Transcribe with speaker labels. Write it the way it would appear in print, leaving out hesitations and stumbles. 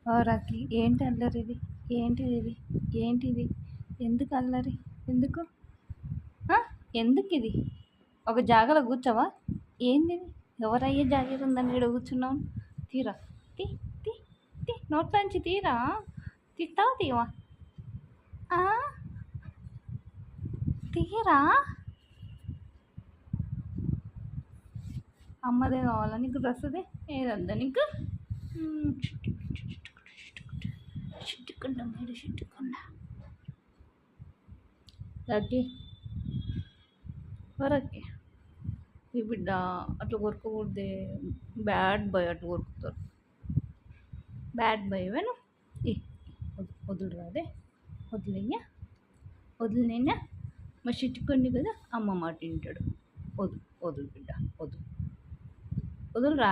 Speaker 1: ఓరాకి ఏంటి అల్లరి ఇది? ఏంటిది ఇది? ఏంటిది? ఎందుకు అల్లరి? ఎందుకు? ఆ? ఎందుకు ఇది? ఒక జాగలో కూర్చోవా? ఏంది ఇది? ఎవరయ్యే జాగీర ఉందని ఈడ కూర్చున్నావు? తీరా తీ తీ తీ నోట్లోంచి తీరా. తీస్తావా తీవా? ఆ? తీరా. అమ్మదే కావాలా నీకు డ్రెస్సుదే? ఏదద్దా నీకు? చుట్టుకుండా మీరు చుట్టుకుండా రాకి వరకి ఈ బిడ్డ అట్లా కొరుకోకూడదే. బ్యాడ్ బాయ్ అట్లా కొరుకుతారు. బ్యాడ్ బాయ్ వేను ఏ వదులు రాదే. వదిలేయ్యా వదిలినైనా మా చిట్టుకోండి కదా అమ్మ మాట వింటాడు. వదులు వదులు బిడ్డ వదులు వదులురా.